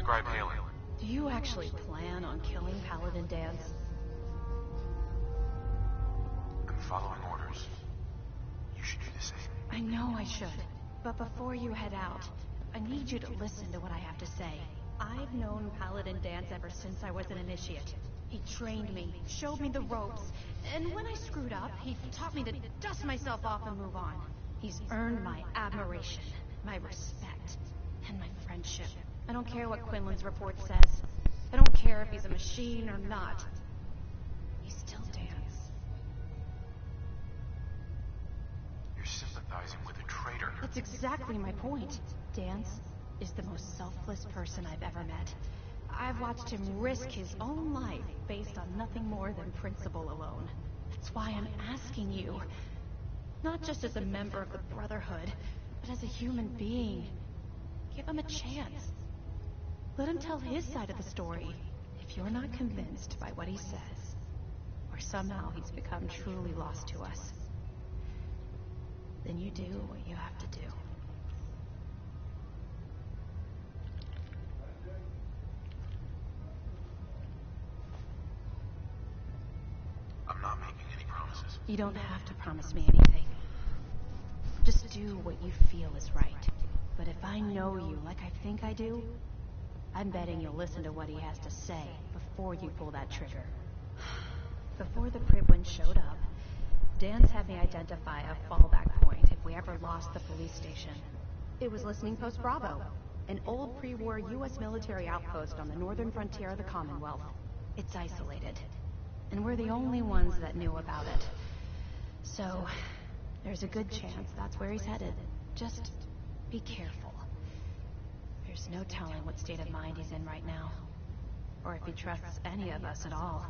Scribe Halen. Do you actually plan on killing Paladin Dance? I'm following orders. You should do the same. I know I should. But before you head out, I need you to listen to what I have to say. I've known Paladin Dance ever since I was an initiate. He trained me, showed me the ropes, and when I screwed up, he taught me to dust myself off and move on. He's earned my admiration, my respect, and my friendship. I don't care what Quinlan's report says. I don't care if he's a machine or not. He's still Dance. You're sympathizing with a traitor. That's exactly my point. Dance is the most selfless person I've ever met. I've watched him risk his own life based on nothing more than principle alone. That's why I'm asking you. Not just as a member of the Brotherhood, but as a human being. Give him a chance. Let him tell his side of the story. If you're not convinced by what he says, or somehow he's become truly lost to us, then you do what you have to do. I'm not making any promises. You don't have to promise me anything. Just do what you feel is right. But if I know you like I think I do, I'm betting you'll listen to what he has to say before you pull that trigger. Before the Pribwin showed up, Dance had me identify a fallback point if we ever lost the police station. It was Listening Post Bravo, an old pre-war U.S. military outpost on the northern frontier of the Commonwealth. It's isolated, and we're the only ones that knew about it. So, there's a good chance that's where he's headed. Just be careful. There's no telling what state of mind he's in right now, or if he trusts any of us at all.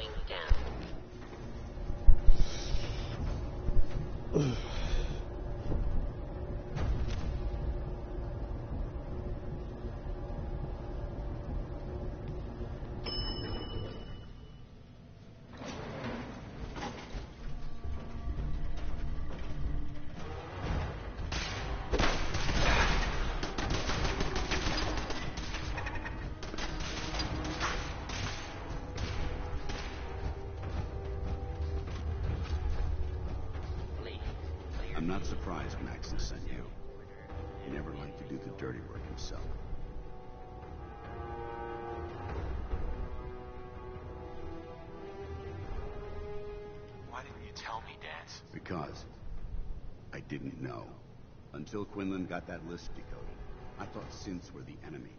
going down. I'm not surprised Maxon sent you. He never liked to do the dirty work himself. Why didn't you tell me, Dance? Because I didn't know. Until Quinlan got that list decoded, I thought synths were the enemy.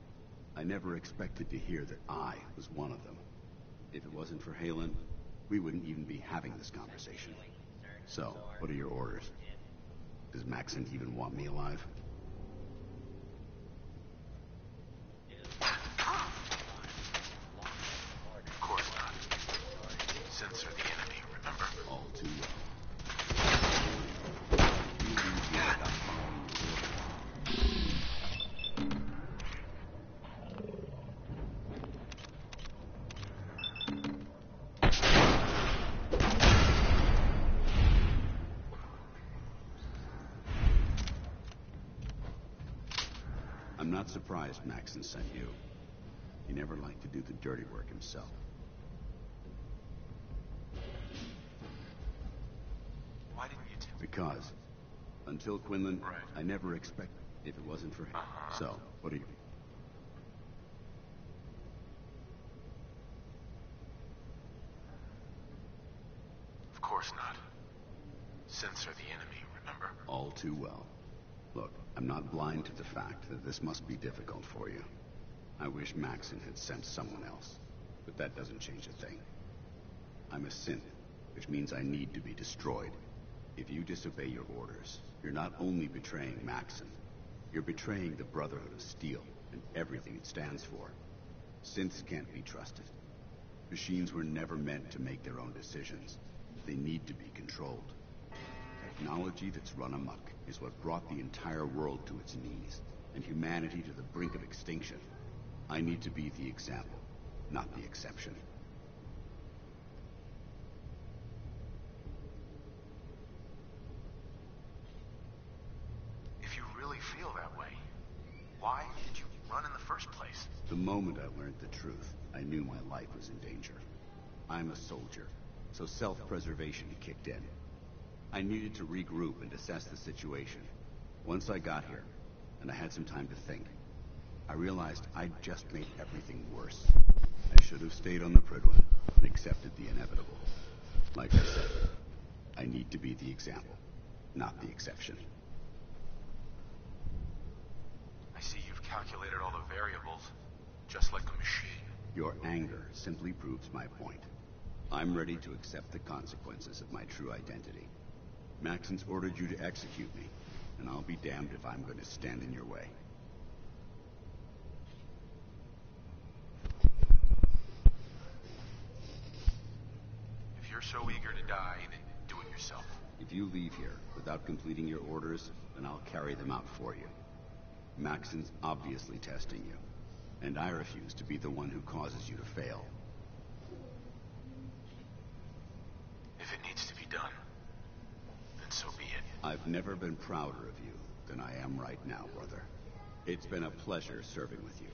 I never expected to hear that I was one of them. If it wasn't for Halen, we wouldn't even be having this conversation. So, what are your orders? Does Maxon even want me alive? Of course not. Synths are the enemy, remember? All too well. You leave here without following your orders. I'm not surprised Maxon sent you. He never liked to do the dirty work himself. Why didn't you tell me? Because until Quinlan, Right. I never expected if it wasn't for him. So, what are you... Of course not. Synths are the enemy, remember? All too well. Look, I'm not blind to the fact that this must be difficult for you. I wish Maxon had sent someone else, but that doesn't change a thing. I'm a synth, which means I need to be destroyed. If you disobey your orders, you're not only betraying Maxon, you're betraying the Brotherhood of Steel and everything it stands for. Synths can't be trusted. Machines were never meant to make their own decisions. They need to be controlled. Technology that's run amok is what brought the entire world to its knees, and humanity to the brink of extinction. I need to be the example, not the exception. If you really feel that way, why did you run in the first place? The moment I learned the truth, I knew my life was in danger. I'm a soldier, so self-preservation kicked in. I needed to regroup and assess the situation. Once I got here, and I had some time to think, I realized I'd just made everything worse. I should have stayed on the Prydwen and accepted the inevitable. Like I said, I need to be the example, not the exception. I see you've calculated all the variables, just like a machine. Your anger simply proves my point. I'm ready to accept the consequences of my true identity. Maxon's ordered you to execute me, and I'll be damned if I'm going to stand in your way. If you're so eager to die, then do it yourself. If you leave here without completing your orders, then I'll carry them out for you. Maxon's obviously testing you, and I refuse to be the one who causes you to fail. If it needs to be done, then so be it. I've never been prouder of you than I am right now, brother. It's been a pleasure serving with you.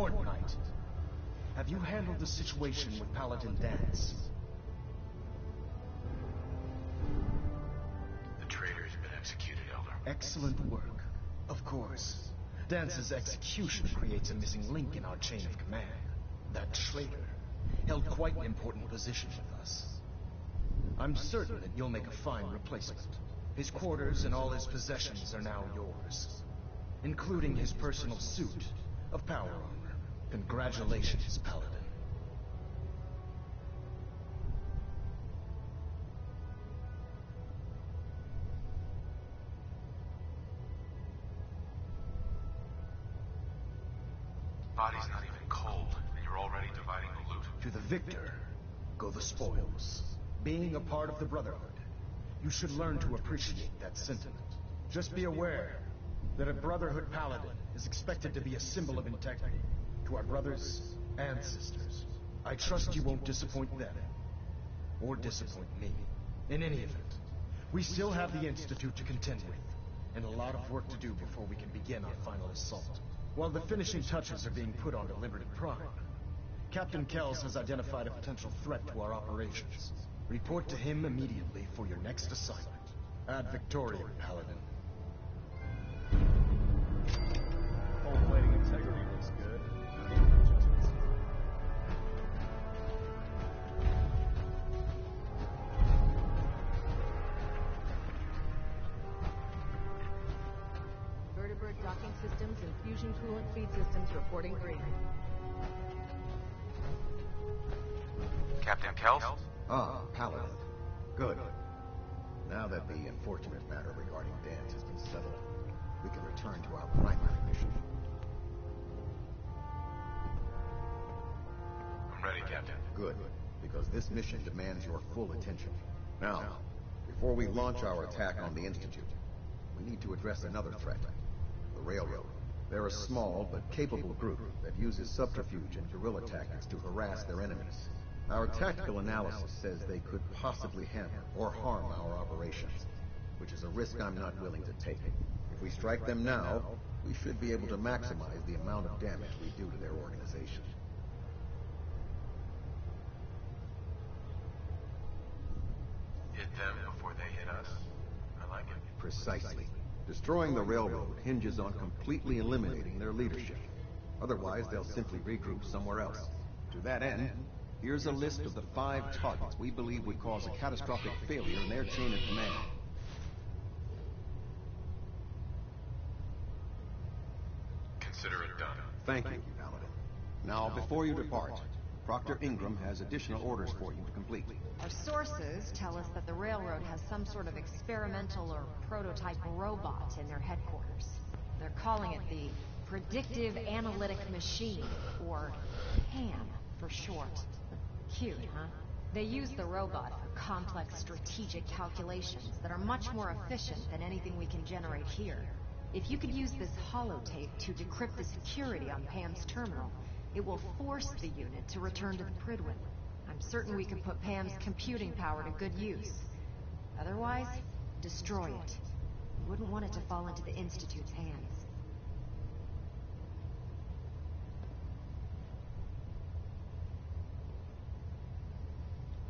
Horde Knight, have you handled the situation with Paladin Dance? The traitor's been executed, Elder. Excellent work. Of course. Dance's execution creates a missing link in our chain of command. That traitor held quite an important position with us. I'm certain that you'll make a fine replacement. His quarters and all his possessions are now yours, including his personal suit of power armor. Congratulations, Paladin. Body's not even cold, and you're already dividing the loot? To the victor go the spoils. Being a part of the Brotherhood, you should learn to appreciate that sentiment. Just be aware that a Brotherhood Paladin is expected to be a symbol of integrity to our brothers and sisters. I trust you won't disappoint them, or disappoint me. In any event, we still have the Institute to contend with, and a lot of work to do before we can begin our final assault. While the finishing touches are being put onto Liberty Prime, Captain Kells has identified a potential threat to our operations. Report to him immediately for your next assignment. Ad Victoriam, Paladin. Whole plating integrity looks good. Vertebrate docking systems and fusion coolant feed systems reporting green. Captain Kells? Ah, Paladin. Good. Now that the unfortunate matter regarding Dance has been settled, we can return to our primary mission. I'm ready, Captain. Good, because this mission demands your full attention. Now, before we launch our attack on the Institute, we need to address another threat. The Railroad. They're a small but capable group that uses subterfuge and guerrilla tactics to harass their enemies. Our tactical analysis says they could possibly hamper or harm our operations, which is a risk I'm not willing to take. If we strike them now, we should be able to maximize the amount of damage we do to their organization. Hit them before they hit us. I like it. Precisely. Destroying the railroad hinges on completely eliminating their leadership. Otherwise, they'll simply regroup somewhere else. To that end, here's a list of the 5 targets we believe would cause a catastrophic failure in their chain of command. Consider it done. Thank you, Paladin. Now, before you depart, Proctor Ingram has additional orders for you to complete. Our sources tell us that the Railroad has some sort of experimental or prototype robot in their headquarters. They're calling it the Predictive Analytic Machine, or PAM for short. Cute, huh? They use the robot for complex strategic calculations that are much more efficient than anything we can generate here. If you could use this holotape to decrypt the security on Pam's terminal, it will force the unit to return to the Pridwin. I'm certain we can put Pam's computing power to good use. Otherwise, destroy it. We wouldn't want it to fall into the Institute's hands.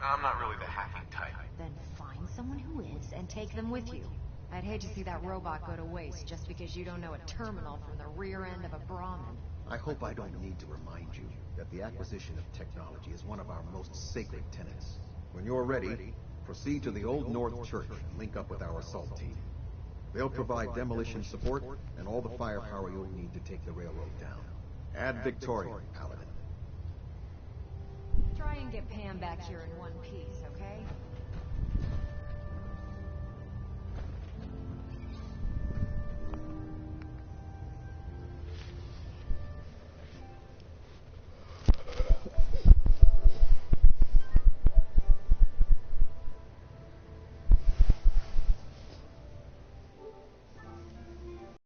I'm not really the hacking type. Then find someone who is and take them with you. I'd hate to see that robot go to waste just because you don't know a terminal from the rear end of a Brahmin. I hope I don't need to remind you that the acquisition of technology is one of our most sacred tenets. When you're ready, proceed to the Old North Church and link up with our assault team. They'll provide demolition support and all the firepower you'll need to take the railroad down. Ad Victoriam, Paladin. Try and get Pam back here in one piece, okay?